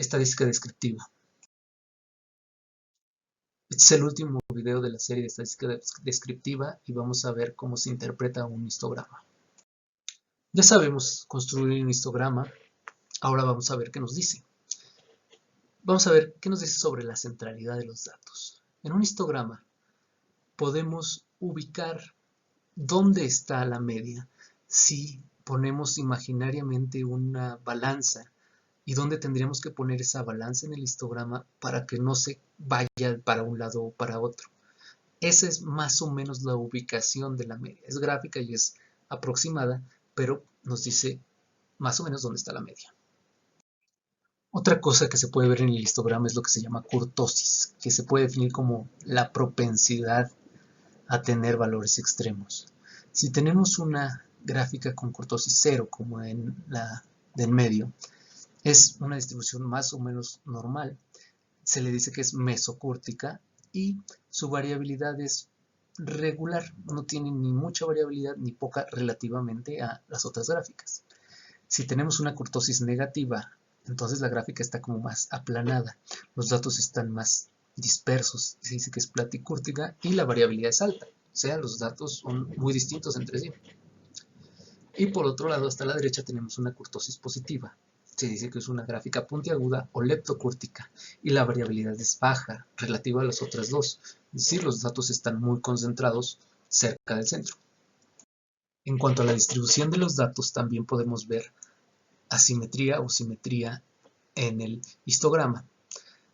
Estadística descriptiva. Este es el último video de la serie de estadística descriptiva y vamos a ver cómo se interpreta un histograma. Ya sabemos construir un histograma, ahora vamos a ver qué nos dice. Vamos a ver qué nos dice sobre la centralidad de los datos. En un histograma podemos ubicar dónde está la media si ponemos imaginariamente una balanza y dónde tendríamos que poner esa balanza en el histograma para que no se vaya para un lado o para otro. Esa es más o menos la ubicación de la media. Es gráfica y es aproximada, pero nos dice más o menos dónde está la media. Otra cosa que se puede ver en el histograma es lo que se llama kurtosis, que se puede definir como la propensidad a tener valores extremos. Si tenemos una gráfica con kurtosis 0, como en la de en medio, es una distribución más o menos normal. Se le dice que es mesocúrtica y su variabilidad es regular. No tiene ni mucha variabilidad ni poca relativamente a las otras gráficas. Si tenemos una kurtosis negativa, entonces la gráfica está como más aplanada. Los datos están más dispersos. Se dice que es platicúrtica y la variabilidad es alta. O sea, los datos son muy distintos entre sí. Y por otro lado, hasta la derecha tenemos una kurtosis positiva. Se dice que es una gráfica puntiaguda o leptocúrtica y la variabilidad es baja relativa a las otras dos. Es decir, los datos están muy concentrados cerca del centro. En cuanto a la distribución de los datos, también podemos ver asimetría o simetría en el histograma.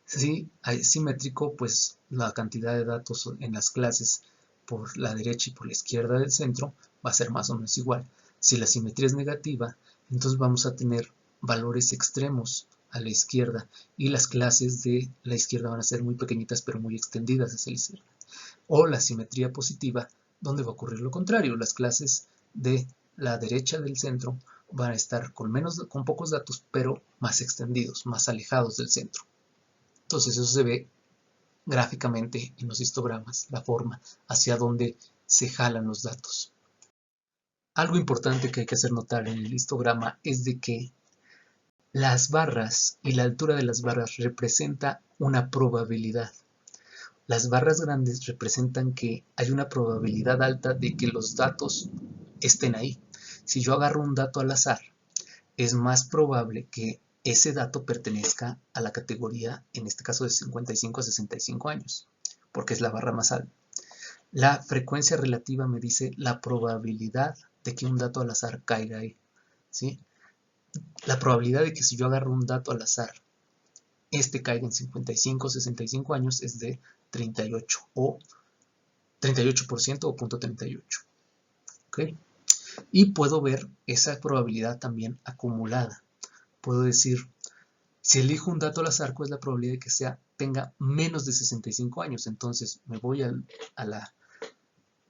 Si es simétrico, pues la cantidad de datos en las clases por la derecha y por la izquierda del centro va a ser más o menos igual. Si la simetría es negativa, entonces vamos a tener valores extremos a la izquierda y las clases de la izquierda van a ser muy pequeñitas pero muy extendidas hacia la izquierda. O la simetría positiva, donde va a ocurrir lo contrario. Las clases de la derecha del centro van a estar con pocos datos pero más extendidos, más alejados del centro. Entonces eso se ve gráficamente en los histogramas, la forma hacia donde se jalan los datos. Algo importante que hay que hacer notar en el histograma es de que las barras y la altura de las barras representa una probabilidad. Las barras grandes representan que hay una probabilidad alta de que los datos estén ahí. Si yo agarro un dato al azar, es más probable que ese dato pertenezca a la categoría, en este caso de 55 a 65 años, porque es la barra más alta. La frecuencia relativa me dice la probabilidad de que un dato al azar caiga ahí, ¿sí? La probabilidad de que si yo agarro un dato al azar, este caiga en 55 o 65 años es de 38 o 38% o 0.38, ¿ok? Y puedo ver esa probabilidad también acumulada. Puedo decir, si elijo un dato al azar, ¿cuál es la probabilidad de que tenga menos de 65 años? Entonces me voy a la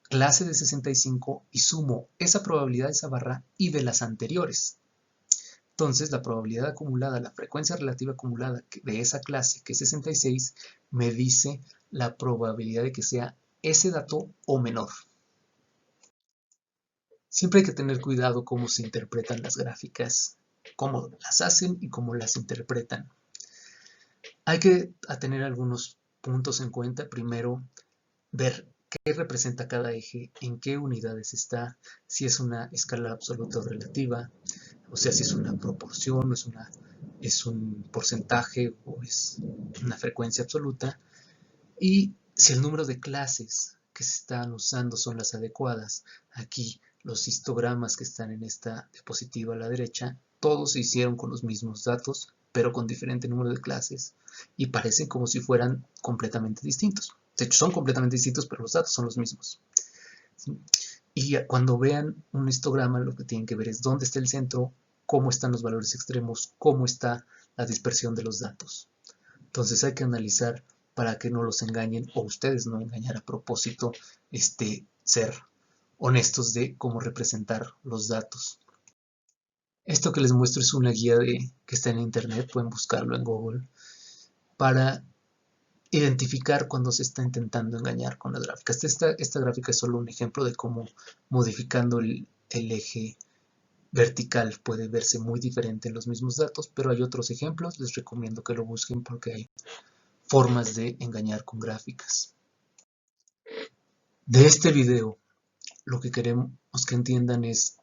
clase de 65 y sumo esa probabilidad de esa barra y de las anteriores. Entonces la probabilidad acumulada, la frecuencia relativa acumulada de esa clase, que es 66, me dice la probabilidad de que sea ese dato o menor. Siempre hay que tener cuidado cómo se interpretan las gráficas, cómo las hacen y cómo las interpretan. Hay que tener algunos puntos en cuenta. Primero, ver qué representa cada eje, en qué unidades está, si es una escala absoluta o relativa, o sea, si es una proporción, es un porcentaje o es una frecuencia absoluta, y si el número de clases que se están usando son las adecuadas. Aquí los histogramas que están en esta diapositiva a la derecha, todos se hicieron con los mismos datos, pero con diferente número de clases, y parecen como si fueran completamente distintos. De hecho, son completamente distintos, pero los datos son los mismos. ¿Sí? Y cuando vean un histograma, lo que tienen que ver es dónde está el centro, cómo están los valores extremos, cómo está la dispersión de los datos. Entonces hay que analizar para que no los engañen o ustedes no engañar a propósito, ser honestos de cómo representar los datos. Esto que les muestro es una guía que está en internet, pueden buscarlo en Google, para identificar cuando se está intentando engañar con las gráficas. Esta gráfica es solo un ejemplo de cómo modificando el eje vertical puede verse muy diferente en los mismos datos, pero hay otros ejemplos, les recomiendo que lo busquen porque hay formas de engañar con gráficas. De este video, lo que queremos que entiendan es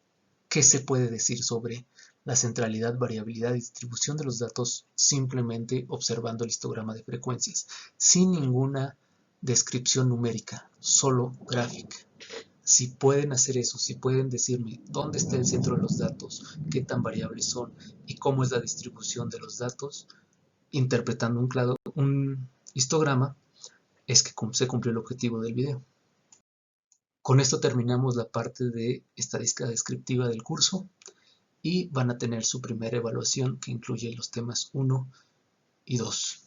qué se puede decir sobre la centralidad, variabilidad y distribución de los datos simplemente observando el histograma de frecuencias, sin ninguna descripción numérica, solo gráfica. Si pueden hacer eso, si pueden decirme dónde está el centro de los datos, qué tan variables son y cómo es la distribución de los datos, interpretando un histograma, es que se cumplió el objetivo del video. Con esto terminamos la parte de estadística descriptiva del curso y van a tener su primera evaluación que incluye los temas 1 y 2.